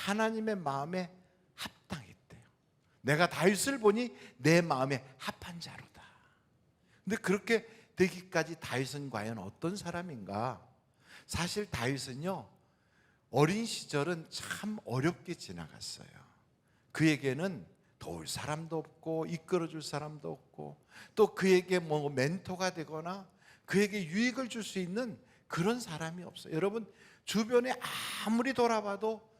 하나님의 마음에 합당했대요. 내가 다윗을 보니 내 마음에 합한 자로다. 근데 그렇게 되기까지 다윗은 과연 어떤 사람인가? 사실 다윗은요, 어린 시절은 참 어렵게 지나갔어요. 그에게는 도울 사람도 없고 이끌어줄 사람도 없고, 또 그에게 뭐 멘토가 되거나 그에게 유익을 줄 수 있는 그런 사람이 없어요. 여러분, 주변에 아무리 돌아봐도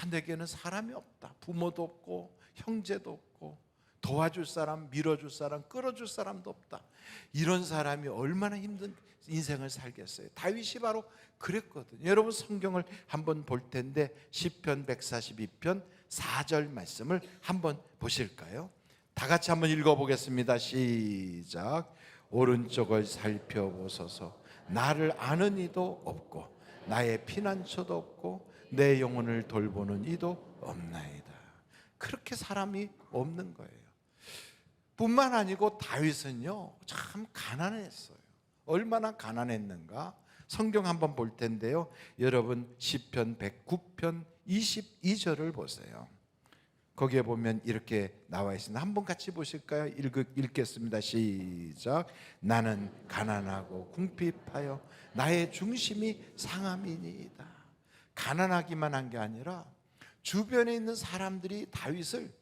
내게는 사람이 없다. 부모도 없고 형제도 없고 도와줄 사람, 밀어줄 사람, 끌어줄 사람도 없다. 이런 사람이 얼마나 힘든 인생을 살겠어요. 다윗이 바로 그랬거든요. 여러분, 성경을 한번 볼 텐데 시편 142편 4절 말씀을 한번 보실까요? 다 같이 한번 읽어보겠습니다. 시작. 오른쪽을 살펴보소서. 나를 아는 이도 없고 나의 피난처도 없고 내 영혼을 돌보는 이도 없나이다. 그렇게 사람이 없는 거예요. 뿐만 아니고 다윗은요, 참 가난했어요. 얼마나 가난했는가? 성경 한번 볼 텐데요, 여러분 시편 109편 22절을 보세요. 거기에 보면 이렇게 나와 있습니다. 한번 같이 보실까요? 읽겠습니다. 시작. 나는 가난하고 궁핍하여 나의 중심이 상함이니이다. 가난하기만 한 게 아니라 주변에 있는 사람들이 다윗을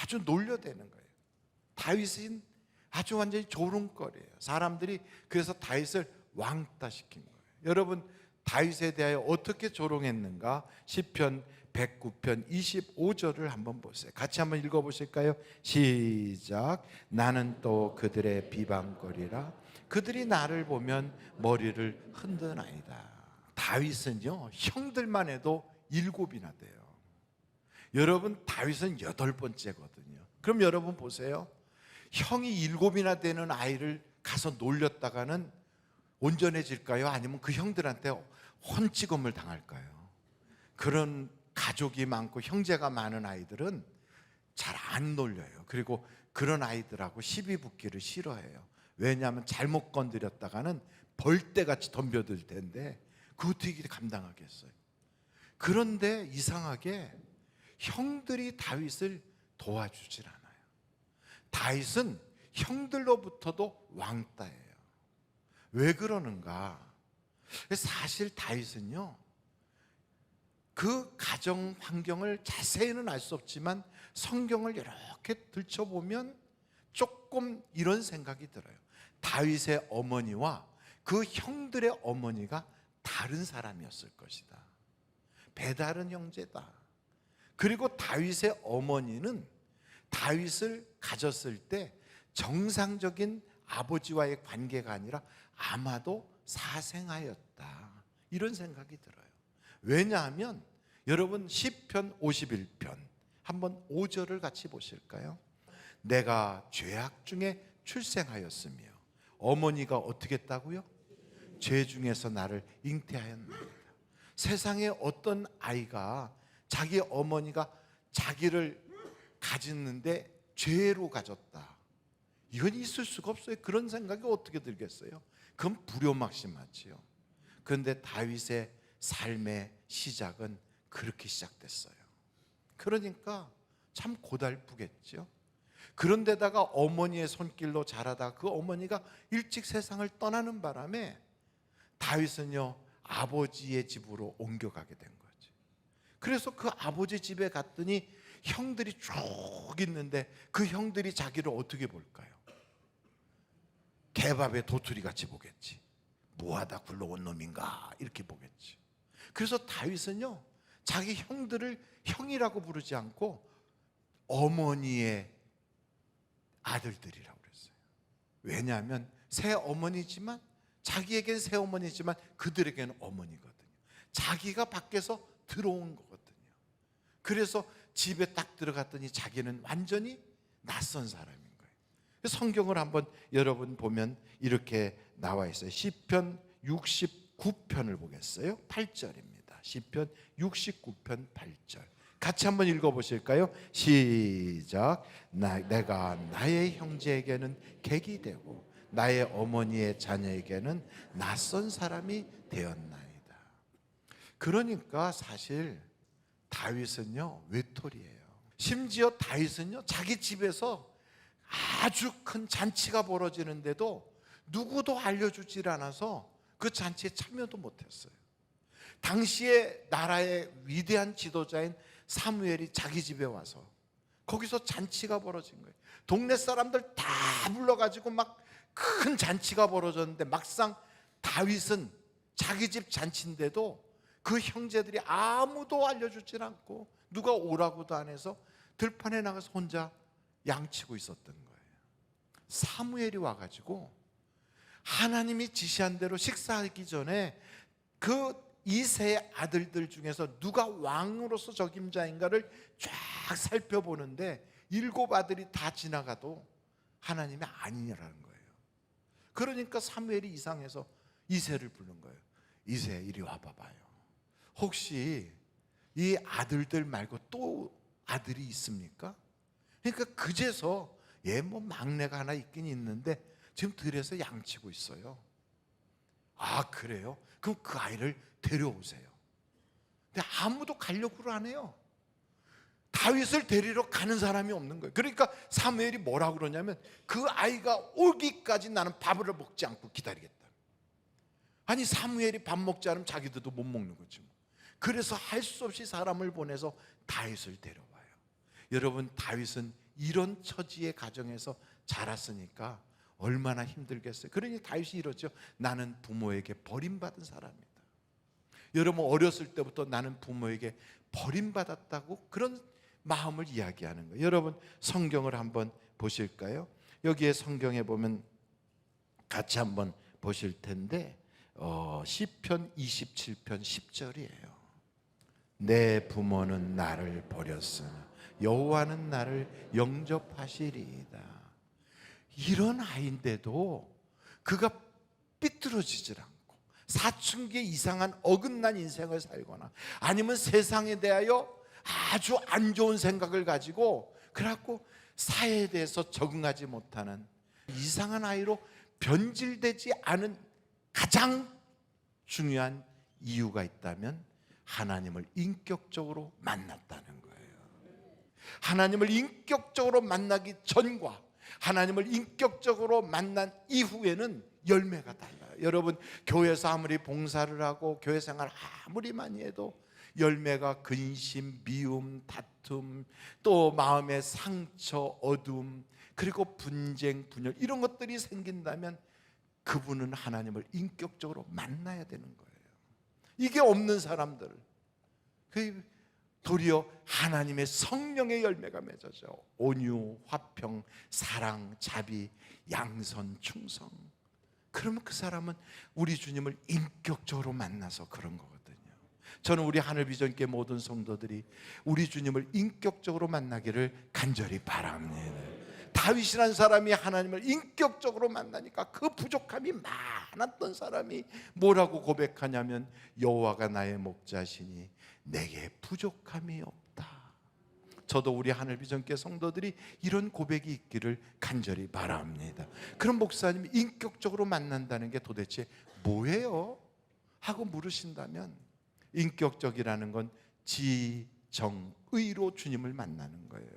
아주 놀려대는 거예요. 다윗은 아주 완전히 조롱거리예요. 사람들이 그래서 다윗을 왕따시킨 거예요. 여러분, 다윗에 대하여 어떻게 조롱했는가? 시편 109편 25절을 한번 보세요. 같이 한번 읽어보실까요? 시작. 나는 또 그들의 비방거리라. 그들이 나를 보면 머리를 흔드나이다. 다윗은요, 형들만 해도 7이나 돼요. 여러분, 다윗은 8번째거든요. 그럼 여러분 보세요. 형이 7이나 되는 아이를 가서 놀렸다가는 온전해질까요? 아니면 그 형들한테 혼찌검을 당할까요? 그런 가족이 많고 형제가 많은 아이들은 잘 안 놀려요. 그리고 그런 아이들하고 시비 붙기를 싫어해요. 왜냐하면 잘못 건드렸다가는 벌떼같이 덤벼들 텐데 그거 어떻게 감당하겠어요? 그런데 이상하게 형들이 다윗을 도와주질 않아요. 다윗은 형들로부터도 왕따예요. 왜 그러는가? 사실 다윗은요, 그 가정 환경을 자세히는 알 수 없지만 성경을 이렇게 들춰보면 조금 이런 생각이 들어요. 다윗의 어머니와 그 형들의 어머니가 다른 사람이었을 것이다. 배다른 형제다. 그리고 다윗의 어머니는 다윗을 가졌을 때 정상적인 아버지와의 관계가 아니라 아마도 사생아였다. 이런 생각이 들어요. 왜냐하면 여러분 시편 51편 한번 5절을 같이 보실까요? 내가 죄악 중에 출생하였으며 어머니가 어떻게 했다고요? 죄 중에서 나를 잉태하였나이다. 세상에 어떤 아이가 자기 어머니가 자기를 가졌는데 죄로 가졌다, 이건 있을 수가 없어요. 그런 생각이 어떻게 들겠어요? 그건 불효막심하지요. 그런데 다윗의 삶의 시작은 그렇게 시작됐어요. 그러니까 참 고달프겠죠. 그런데다가 어머니의 손길로 자라다 그 어머니가 일찍 세상을 떠나는 바람에 다윗은요, 아버지의 집으로 옮겨가게 된 거죠. 그래서 그 아버지 집에 갔더니 형들이 쭉 있는데 그 형들이 자기를 어떻게 볼까요? 개밥에 도토리 같이 보겠지. 뭐하다 굴러온 놈인가 이렇게 보겠지. 그래서 다윗은요, 자기 형들을 형이라고 부르지 않고 어머니의 아들들이라고 그랬어요. 왜냐하면 새 어머니지만, 자기에겐 새 어머니지만 그들에게는 어머니거든요. 자기가 밖에서 들어온 거거든요. 그래서 집에 딱 들어갔더니 자기는 완전히 낯선 사람인 거예요. 성경을 한번 여러분 보면 이렇게 나와 있어요. 시편 69편을 보겠어요. 8절입니다. 시편 69편 8절. 같이 한번 읽어보실까요? 시작. 내가 나의 형제에게는 객이 되고 나의 어머니의 자녀에게는 낯선 사람이 되었나이다. 그러니까 사실 다윗은요 외톨이에요. 심지어 다윗은요 자기 집에서 아주 큰 잔치가 벌어지는데도 누구도 알려주질 않아서 그 잔치에 참여도 못했어요. 당시에 나라의 위대한 지도자인 사무엘이 자기 집에 와서 거기서 잔치가 벌어진 거예요. 동네 사람들 다 불러가지고 막 큰 잔치가 벌어졌는데 막상 다윗은 자기 집 잔치인데도 그 형제들이 아무도 알려주질 않고 누가 오라고도 안 해서 들판에 나가서 혼자 양치고 있었던 거예요. 사무엘이 와가지고 하나님이 지시한 대로 식사하기 전에 그 이세의 아들들 중에서 누가 왕으로서 적임자인가를 쫙 살펴보는데 7 아들이 다 지나가도 하나님이 아니라는 거예요. 그러니까 사무엘이 이상해서 이세를 부른 거예요. 이세 이리 와봐봐요. 혹시 이 아들들 말고 또 아들이 있습니까? 그러니까 그제서 뭐 막내가 하나 있긴 있는데 지금 들에서 양치고 있어요. 아 그래요? 그럼 그 아이를 데려오세요. 근데 아무도 가려고 안 해요. 다윗을 데리러 가는 사람이 없는 거예요. 그러니까 사무엘이 뭐라고 그러냐면 그 아이가 오기까지 나는 밥을 먹지 않고 기다리겠다. 아니 사무엘이 밥 먹지 않으면 자기들도 못 먹는 거지 뭐. 그래서 할 수 없이 사람을 보내서 다윗을 데려와요. 여러분 다윗은 이런 처지의 가정에서 자랐으니까 얼마나 힘들겠어요. 그러니 다윗이 이러죠. 나는 부모에게 버림받은 사람이다. 여러분 어렸을 때부터 나는 부모에게 버림받았다고 그런 마음을 이야기하는 거예요. 여러분 성경을 한번 보실까요? 여기에 성경에 보면 같이 한번 보실 텐데 시편 27편 10절이에요. 내 부모는 나를 버렸으나 여호와는 나를 영접하시리이다. 이런 아이인데도 그가 삐뚤어지질 않고 사춘기에 이상한 어긋난 인생을 살거나 아니면 세상에 대하여 아주 안 좋은 생각을 가지고 그래갖고 사회에 대해서 적응하지 못하는 이상한 아이로 변질되지 않은 가장 중요한 이유가 있다면 하나님을 인격적으로 만났다는 거예요. 하나님을 인격적으로 만나기 전과 하나님을 인격적으로 만난 이후에는 열매가 달라요. 여러분 교회에서 아무리 봉사를 하고 교회 생활 아무리 많이 해도 열매가 근심, 미움, 다툼, 또 마음의 상처, 어둠, 그리고 분쟁, 분열 이런 것들이 생긴다면 그분은 하나님을 인격적으로 만나야 되는 거예요. 이게 없는 사람들 도리어 하나님의 성령의 열매가 맺어져 온유, 화평, 사랑, 자비, 양선, 충성. 그러면 그 사람은 우리 주님을 인격적으로 만나서 그런 거거든요. 저는 우리 하늘비전교회 모든 성도들이 우리 주님을 인격적으로 만나기를 간절히 바랍니다. 다윗이라는 사람이 하나님을 인격적으로 만나니까 그 부족함이 많았던 사람이 뭐라고 고백하냐면 여호와가 나의 목자시니 내게 부족함이 없다. 저도 우리 하늘비전교회 성도들이 이런 고백이 있기를 간절히 바랍니다. 그럼 목사님이 인격적으로 만난다는 게 도대체 뭐예요? 하고 물으신다면 인격적이라는 건 지정의로 주님을 만나는 거예요.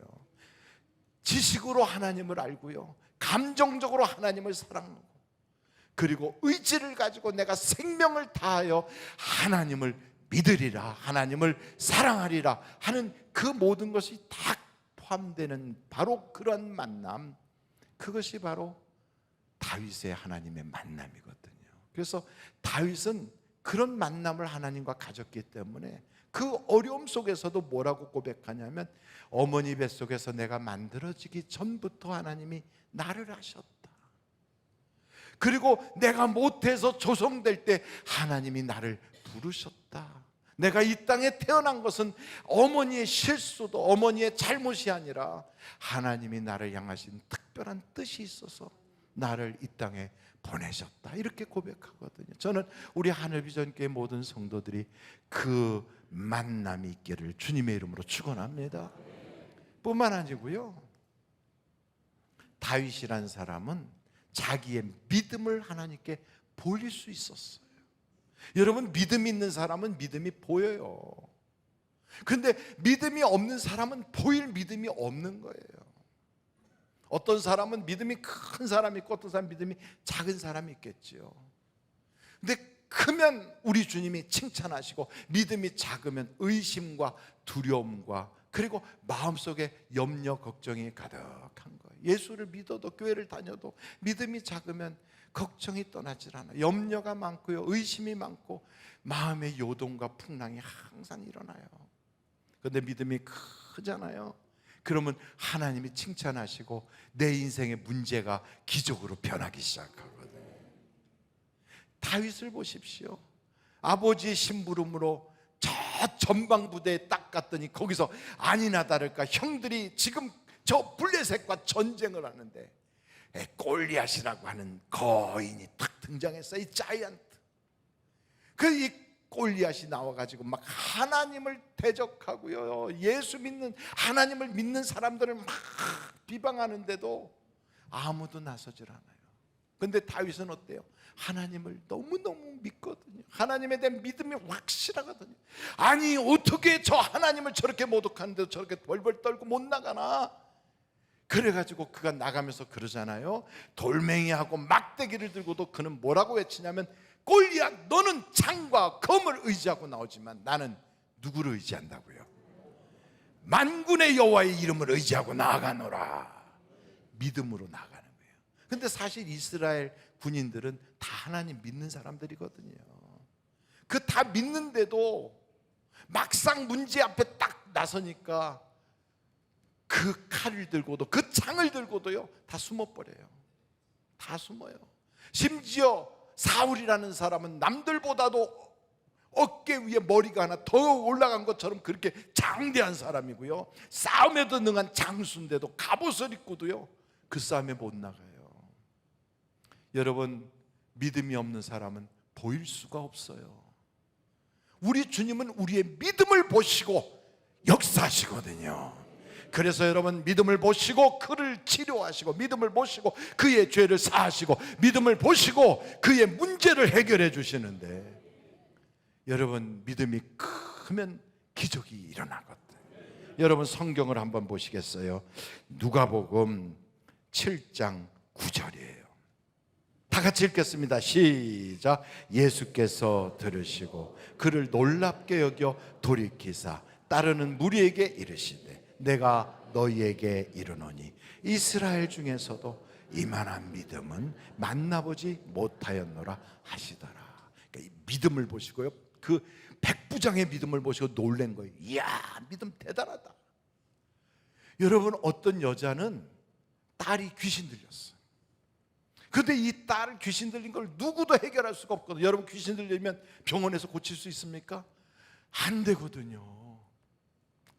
지식으로 하나님을 알고요, 감정적으로 하나님을 사랑하고, 그리고 의지를 가지고 내가 생명을 다하여 하나님을 믿으리라, 하나님을 사랑하리라 하는 그 모든 것이 다 포함되는 바로 그런 만남, 그것이 바로 다윗의 하나님의 만남이거든요. 그래서 다윗은 그런 만남을 하나님과 가졌기 때문에 그 어려움 속에서도 뭐라고 고백하냐면 어머니 뱃속에서 내가 만들어지기 전부터 하나님이 나를 아셨다. 그리고 내가 못해서 조성될 때 하나님이 나를 부르셨다. 내가 이 땅에 태어난 것은 어머니의 실수도 어머니의 잘못이 아니라 하나님이 나를 향하신 특별한 뜻이 있어서 나를 이 땅에 보내셨다. 이렇게 고백하거든요. 저는 우리 하늘비전교회 모든 성도들이 그 만남이 있기를 주님의 이름으로 축원합니다. 뿐만 아니고요, 다윗이란 사람은 자기의 믿음을 하나님께 보일 수 있었어요. 여러분 믿음 있는 사람은 믿음이 보여요. 근데 믿음이 없는 사람은 보일 믿음이 없는 거예요. 어떤 사람은 믿음이 큰 사람이 있고 어떤 사람은 믿음이 작은 사람이 있겠지요. 근데 크면 우리 주님이 칭찬하시고, 믿음이 작으면 의심과 두려움과 그리고 마음속에 염려 걱정이 가득한 거예요. 예수를 믿어도 교회를 다녀도 믿음이 작으면 걱정이 떠나질 않아요. 염려가 많고요, 의심이 많고 마음의 요동과 풍랑이 항상 일어나요. 그런데 믿음이 크잖아요. 그러면 하나님이 칭찬하시고 내 인생의 문제가 기적으로 변하기 시작하거든요. 다윗을 보십시오. 아버지의 심부름으로 저 전방부대에 딱 갔더니 거기서 아니나 다를까 형들이 지금 저 블레셋과 전쟁을 하는데 골리앗이라고 하는 거인이 딱 등장했어요. 이 자이언트. 이 골리앗이 나와가지고 막 하나님을 대적하고요, 예수 믿는, 하나님을 믿는 사람들을 막 비방하는데도 아무도 나서질 않아요. 근데 다윗은 어때요? 하나님을 너무너무 믿거든요. 하나님에 대한 믿음이 확실하거든요. 아니 어떻게 저 하나님을 저렇게 모독하는데도 저렇게 벌벌 떨고 못 나가나? 그래가지고 그가 나가면서 그러잖아요. 돌멩이하고 막대기를 들고도 그는 뭐라고 외치냐면, 골리앗 너는 창과 검을 의지하고 나오지만 나는 누구를 의지한다고요? 만군의 여호와의 이름을 의지하고 나아가노라. 믿음으로 나아가는 거예요. 근데 사실 이스라엘 군인들은 다 하나님 믿는 사람들이거든요. 그 다 믿는데도 막상 문제 앞에 딱 나서니까 그 칼을 들고도, 그 창을 들고도요, 다 숨어버려요. 다 숨어요. 심지어 사울이라는 사람은 남들보다도 어깨 위에 머리가 하나 더 올라간 것처럼 그렇게 장대한 사람이고요, 싸움에도 능한 장수인데도 갑옷을 입고도요 그 싸움에 못 나가요. 여러분, 믿음이 없는 사람은 보일 수가 없어요. 우리 주님은 우리의 믿음을 보시고 역사하시거든요. 그래서 여러분, 믿음을 보시고 그를 치료하시고, 믿음을 보시고 그의 죄를 사하시고, 믿음을 보시고 그의 문제를 해결해 주시는데, 여러분 믿음이 크면 기적이 일어나거든요. 여러분 성경을 한번 보시겠어요? 누가복음 7장 9절이에요. 다 같이 읽겠습니다. 시작. 예수께서 들으시고 그를 놀랍게 여겨 돌이키사 따르는 무리에게 이르시되, 내가 너희에게 이르노니 이스라엘 중에서도 이만한 믿음은 만나보지 못하였노라 하시더라. 그러니까 이 믿음을 보시고요, 그 백부장의 믿음을 보시고 놀란 거예요. 이야, 믿음 대단하다. 여러분, 어떤 여자는 딸이 귀신 들렸어요. 그런데 이 딸 귀신 들린 걸 누구도 해결할 수가 없거든요. 여러분, 귀신 들리면 병원에서 고칠 수 있습니까? 안 되거든요.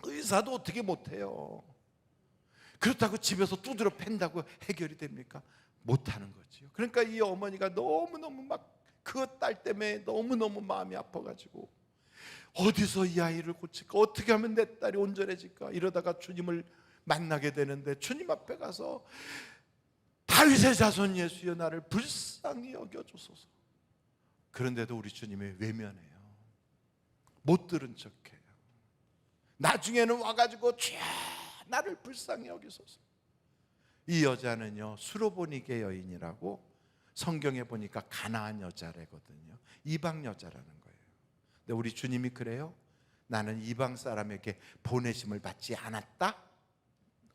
의사도 어떻게 못해요. 그렇다고 집에서 두드려 팬다고 해결이 됩니까? 못하는 거죠. 그러니까 이 어머니가 너무너무 막 그 딸 때문에 너무너무 마음이 아파가지고 어디서 이 아이를 고칠까, 어떻게 하면 내 딸이 온전해질까, 이러다가 주님을 만나게 되는데, 주님 앞에 가서 다윗의 자손 예수여 나를 불쌍히 여겨주소서. 그런데도 우리 주님이 외면해요. 못 들은 척해요. 나중에는 와가지고 주여 나를 불쌍히 여기소서. 이 여자는요, 수로보니게 여인이라고 성경에 보니까 가나안 여자래거든요. 이방 여자라는 거예요. 근데 우리 주님이 그래요? 나는 이방 사람에게 보내심을 받지 않았다?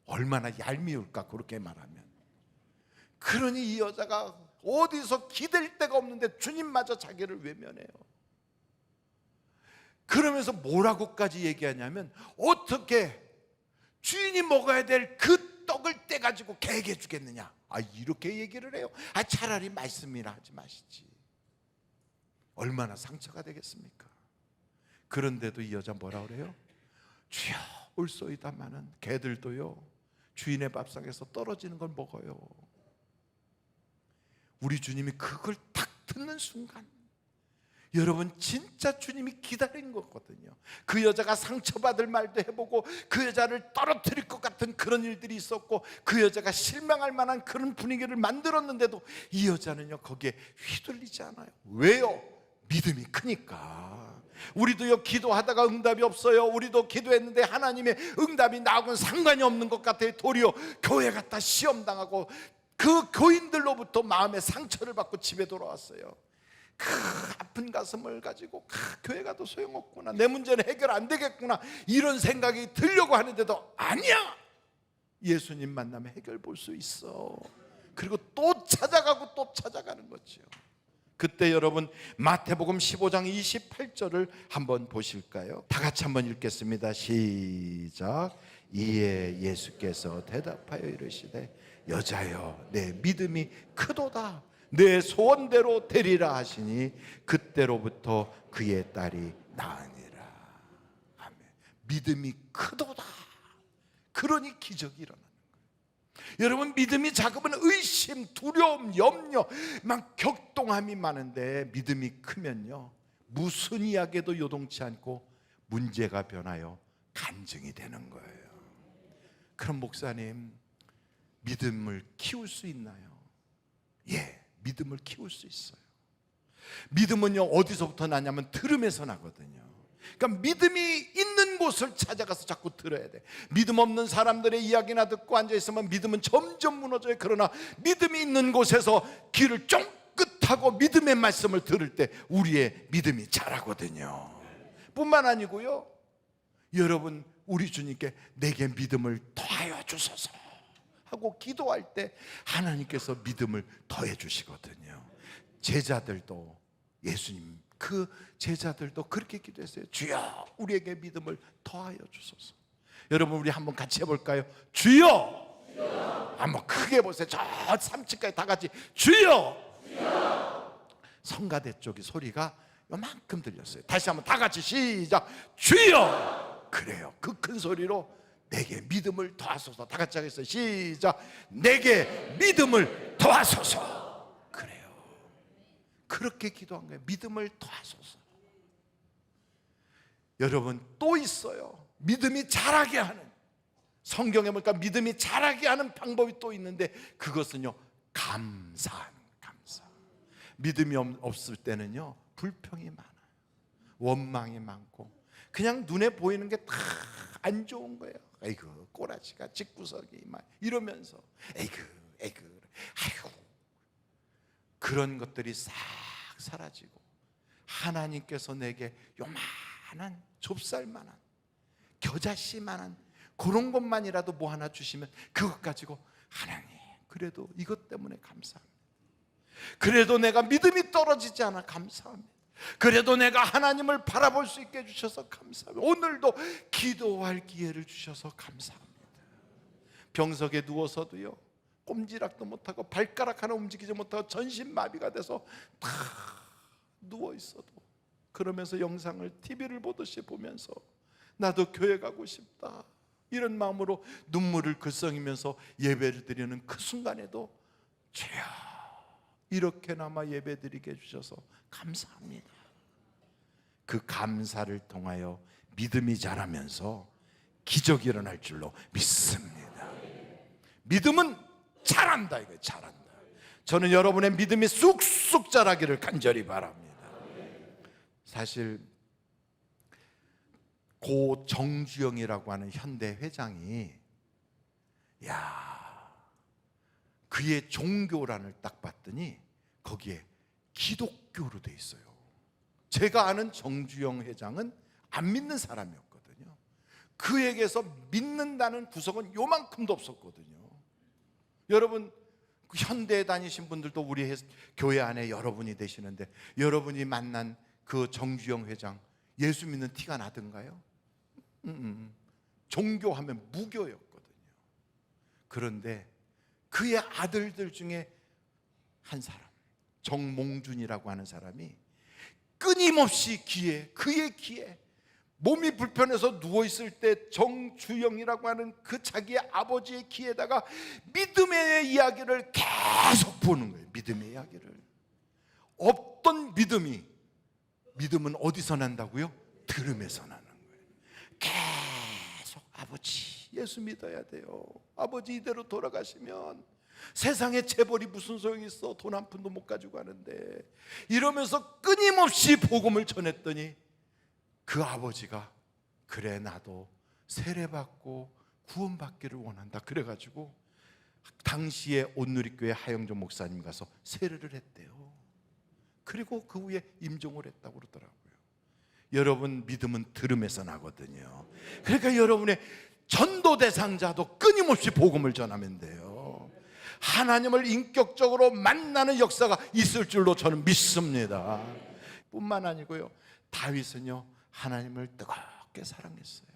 얼마나 얄미울까 그렇게 말하면. 그러니 이 여자가 어디서 기댈 데가 없는데 주님마저 자기를 외면해요. 그러면서 뭐라고까지 얘기하냐면, 어떻게 주인이 먹어야 될 그 떡을 떼가지고 개에게 주겠느냐, 이렇게 얘기를 해요. 차라리 말씀이나 하지 마시지. 얼마나 상처가 되겠습니까? 그런데도 이 여자 뭐라 그래요? 주여 올소이다마는 개들도요 주인의 밥상에서 떨어지는 걸 먹어요. 우리 주님이 그걸 딱 듣는 순간, 여러분 진짜 주님이 기다린 거거든요. 그 여자가 상처받을 말도 해보고 그 여자를 떨어뜨릴 것 같은 그런 일들이 있었고, 그 여자가 실망할 만한 그런 분위기를 만들었는데도 이 여자는요 거기에 휘둘리지 않아요. 왜요? 믿음이 크니까. 우리도요, 기도하다가 응답이 없어요. 우리도 기도했는데 하나님의 응답이 나하고는 상관이 없는 것 같아요. 도리어 교회 갔다 시험당하고 그 교인들로부터 마음의 상처를 받고 집에 돌아왔어요. 그 아픈 가슴을 가지고 교회 가도 소용없구나, 내 문제는 해결 안 되겠구나, 이런 생각이 들려고 하는데도 아니야, 예수님 만나면 해결 볼 수 있어. 그리고 또 찾아가고 또 찾아가는 거죠. 그때 여러분 마태복음 15장 28절을 한번 보실까요? 다 같이 한번 읽겠습니다. 시작. 이에 예수께서 대답하여 이르시되 여자여, 내 믿음이 크도다, 내 소원대로 되리라 하시니 그때로부터 그의 딸이 나으니라. 아멘. 믿음이 크도다. 그러니 기적이 일어나는 거예요. 여러분, 믿음이 작으면 의심, 두려움, 염려, 막 격동함이 많은데 믿음이 크면요, 무슨 이야기도 요동치 않고 문제가 변하여 간증이 되는 거예요. 그럼 목사님, 믿음을 키울 수 있나요? 예, 믿음을 키울 수 있어요. 믿음은요, 어디서부터 나냐면 들음에서 나거든요. 그러니까 믿음이 있는 곳을 찾아가서 자꾸 들어야 돼. 믿음 없는 사람들의 이야기나 듣고 앉아있으면 믿음은 점점 무너져요. 그러나 믿음이 있는 곳에서 귀를 쫑긋하고 믿음의 말씀을 들을 때 우리의 믿음이 자라거든요. 뿐만 아니고요, 여러분, 우리 주님께 내게 믿음을 더하여 주소서 하고 기도할 때 하나님께서 믿음을 더해 주시거든요. 제자들도, 예수님 그 제자들도 그렇게 기도했어요. 주여, 우리에게 믿음을 더하여 주소서. 여러분, 우리 한번 같이 해볼까요? 주여, 주여. 한번 크게 해보세요. 저 3층까지 다 같이 주여, 주여. 성가대 쪽이 소리가 요만큼 들렸어요. 다시 한번 다 같이 시작. 주여. 그래요. 그 큰 소리로 내게 믿음을 더하소서. 다 같이 하겠어요. 시작. 내게 믿음을 더하소서. 그래요. 그렇게 기도한 거예요. 믿음을 더하소서. 여러분, 또 있어요. 믿음이 자라게 하는, 성경에 보니까 믿음이 자라게 하는 방법이 또 있는데, 그것은요, 감사하는, 감사. 믿음이 없을 때는요, 불평이 많아요. 원망이 많고 그냥 눈에 보이는 게 다 안 좋은 거예요. 에이그 꼬라지가 집구석이 막 이러면서 에이그 아이고, 그런 것들이 싹 사라지고 하나님께서 내게 요만한 좁쌀만한 겨자씨만한 그런 것만이라도 뭐 하나 주시면 그것 가지고 하나님, 그래도 이것 때문에 감사합니다. 그래도 내가 믿음이 떨어지지 않아 감사합니다. 그래도 내가 하나님을 바라볼 수 있게 해주셔서 감사합니다. 오늘도 기도할 기회를 주셔서 감사합니다. 병석에 누워서도요, 꼼지락도 못하고 발가락 하나 움직이지 못하고 전신마비가 돼서 다 누워있어도, 그러면서 영상을 TV를 보듯이 보면서 나도 교회 가고 싶다, 이런 마음으로 눈물을 글썽이면서 예배를 드리는 그 순간에도 주여, 이렇게나마 예배드리게 해주셔서 감사합니다. 그 감사를 통하여 믿음이 자라면서 기적이 일어날 줄로 믿습니다. 믿음은 자란다, 이거 자란다. 저는 여러분의 믿음이 쑥쑥 자라기를 간절히 바랍니다. 사실 고 정주영이라고 하는 현대 회장이, 그의 종교란을 딱 봤더니 거기에 기독교로 돼 있어요. 제가 아는 정주영 회장은 안 믿는 사람이었거든요. 그에게서 믿는다는 구석은 요만큼도 없었거든요. 여러분, 현대에 다니신 분들도 우리 교회 안에 여러분이 되시는데, 여러분이 만난 그 정주영 회장 예수 믿는 티가 나던가요? 종교하면 무교였거든요. 그런데 그의 아들들 중에 한 사람, 정몽준이라고 하는 사람이 끊임없이 그의 귀에 몸이 불편해서 누워있을 때 정주영이라고 하는 그 자기의 아버지의 귀에다가 믿음의 이야기를 계속 보는 거예요. 믿음의 이야기를. 없던 믿음은 어디서 난다고요? 들음에서 나는 거예요. 계속 아버지 예수 믿어야 돼요. 아버지 이대로 돌아가시면 세상에 재벌이 무슨 소용이 있어? 돈 한 푼도 못 가지고 가는데. 이러면서 끊임없이 복음을 전했더니 그 아버지가 그래 나도 세례받고 구원받기를 원한다 그래가지고 당시에 온누리교회 하영조 목사님 가서 세례를 했대요. 그리고 그 후에 임종을 했다고 그러더라고요. 여러분, 믿음은 들음에서 나거든요. 그러니까 여러분의 전도 대상자도 끊임없이 복음을 전하면 돼요. 하나님을 인격적으로 만나는 역사가 있을 줄로 저는 믿습니다. 뿐만 아니고요, 다윗은요 하나님을 뜨겁게 사랑했어요.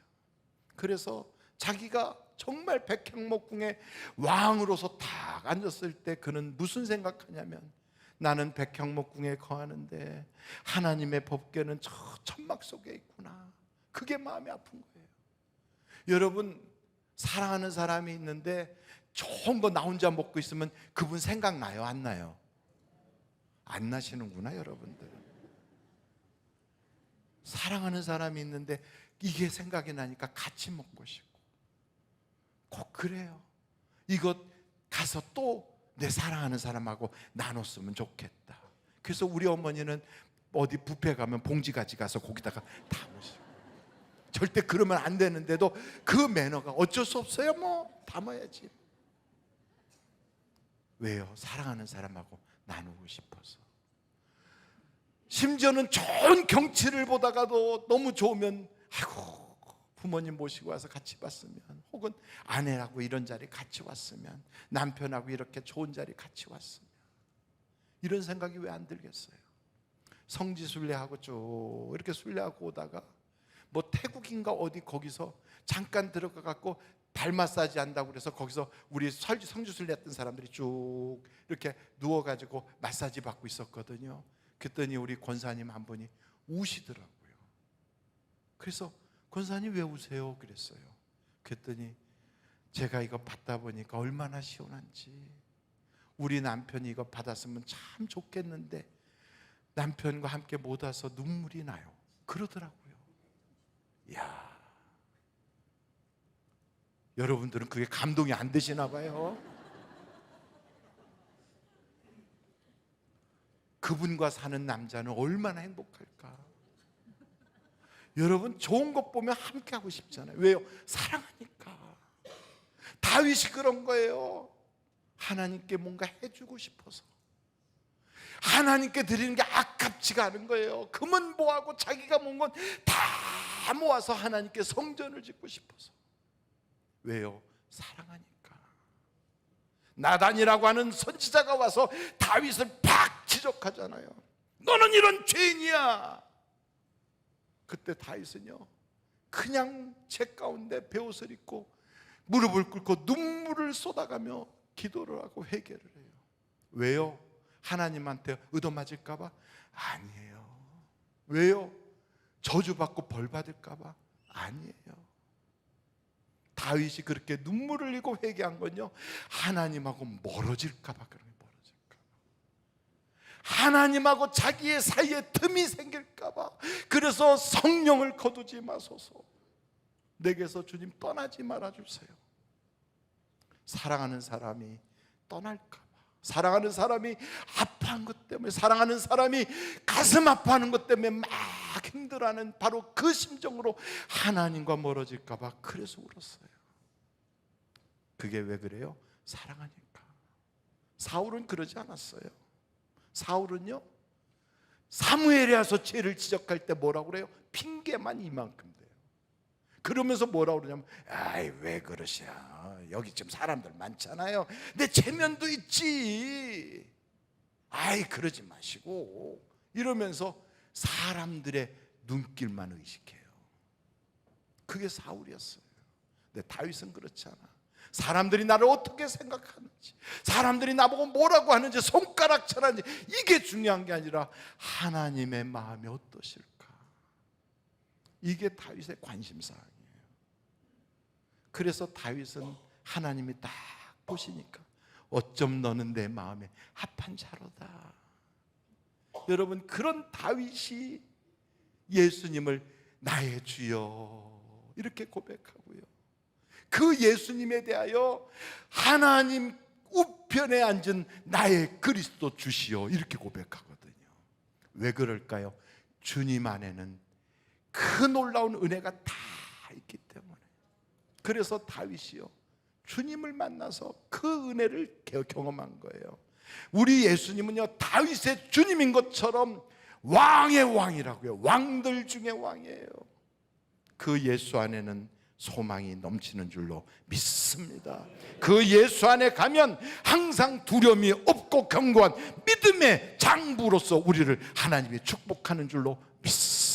그래서 자기가 정말 백향목궁의 왕으로서 딱 앉았을 때 그는 무슨 생각하냐면, 나는 백향목궁에 거하는데 하나님의 법궤는 저 천막 속에 있구나. 그게 마음이 아픈 거예요. 여러분, 사랑하는 사람이 있는데 좋은 거 나 혼자 먹고 있으면 그분 생각나요? 안 나요? 안 나시는구나 여러분들. 사랑하는 사람이 있는데 이게 생각이 나니까 같이 먹고 싶고, 꼭 그래요. 이것 가서 또 내 사랑하는 사람하고 나눴으면 좋겠다. 그래서 우리 어머니는 어디 뷔페 가면 봉지 가져가서 거기다가 담으시고, 절대 그러면 안 되는데도 그 매너가 어쩔 수 없어요. 뭐 담아야지. 왜요? 사랑하는 사람하고 나누고 싶어서. 심지어는 좋은 경치를 보다가도 너무 좋으면 아이고 부모님 모시고 와서 같이 봤으면, 혹은 아내하고 이런 자리 같이 왔으면, 남편하고 이렇게 좋은 자리 같이 왔으면, 이런 생각이 왜 안 들겠어요? 성지순례하고 쭉 이렇게 순례하고 오다가 뭐 태국인가 어디 거기서 잠깐 들어가 갖고 발 마사지 한다고 그래서 거기서 우리 성지순례 했던 사람들이 쭉 이렇게 누워가지고 마사지 받고 있었거든요. 그랬더니 우리 권사님 한 분이 우시더라고요. 그래서 권사님 왜 우세요? 그랬어요. 그랬더니 제가 이거 받다 보니까 얼마나 시원한지, 우리 남편이 이거 받았으면 참 좋겠는데 남편과 함께 못 와서 눈물이 나요. 그러더라고요. 이야, 여러분들은 그게 감동이 안 되시나 봐요. 그분과 사는 남자는 얼마나 행복할까. 여러분, 좋은 것 보면 함께 하고 싶잖아요. 왜요? 사랑하니까. 다윗이 그런 거예요. 하나님께 뭔가 해주고 싶어서, 하나님께 드리는 게 아깝지가 않은 거예요. 금은 뭐하고 자기가 모은 건 다 모아서 하나님께 성전을 짓고 싶어서. 왜요? 사랑하니까. 나단이라고 하는 선지자가 와서 다윗을 팍 지적하잖아요. 너는 이런 죄인이야. 그때 다윗은요 그냥 제 가운데 베옷을 입고 무릎을 꿇고 눈물을 쏟아가며 기도를 하고 회개를 해요. 왜요? 하나님한테 얻어맞을까 봐? 아니에요. 왜요? 저주받고 벌받을까 봐? 아니에요. 다윗이 그렇게 눈물을 흘리고 회개한 건요, 하나님하고 멀어질까 봐 그런 거예요. 하나님하고 자기의 사이에 틈이 생길까 봐. 그래서 성령을 거두지 마소서, 내게서 주님 떠나지 말아주세요. 사랑하는 사람이 떠날까 봐, 사랑하는 사람이 아파한 것 때문에, 사랑하는 사람이 가슴 아파하는 것 때문에 막 힘들어하는 바로 그 심정으로 하나님과 멀어질까 봐 그래서 울었어요. 그게 왜 그래요? 사랑하니까. 사울은 그러지 않았어요. 사울은요 사무엘에 와서 죄를 지적할 때 뭐라고 그래요? 핑계만 이만큼 돼요. 그러면서 뭐라고 그러냐면, 아이 왜 그러셔, 여기 지금 사람들 많잖아요, 내 체면도 있지, 아이 그러지 마시고, 이러면서 사람들의 눈길만 의식해요. 그게 사울이었어요. 근데 다윗은 그렇지 않아. 사람들이 나를 어떻게 생각하는지, 사람들이 나보고 뭐라고 하는지, 손가락 쳐라는지, 이게 중요한 게 아니라 하나님의 마음이 어떠실까, 이게 다윗의 관심사항이에요. 그래서 다윗은 하나님이 딱 보시니까 어쩜 너는 내 마음에 합한 자로다. 여러분, 그런 다윗이 예수님을 나의 주여 이렇게 고백하고요, 그 예수님에 대하여 하나님 우편에 앉은 나의 그리스도 주시오, 이렇게 고백하거든요. 왜 그럴까요? 주님 안에는 그 놀라운 은혜가 다 있기 때문에. 그래서 다윗이요, 주님을 만나서 그 은혜를 경험한 거예요. 우리 예수님은요, 다윗의 주님인 것처럼 왕의 왕이라고요. 왕들 중에 왕이에요. 그 예수 안에는 소망이 넘치는 줄로 믿습니다. 그 예수 안에 가면 항상 두려움이 없고 견고한 믿음의 장부로서 우리를 하나님이 축복하는 줄로 믿습니다.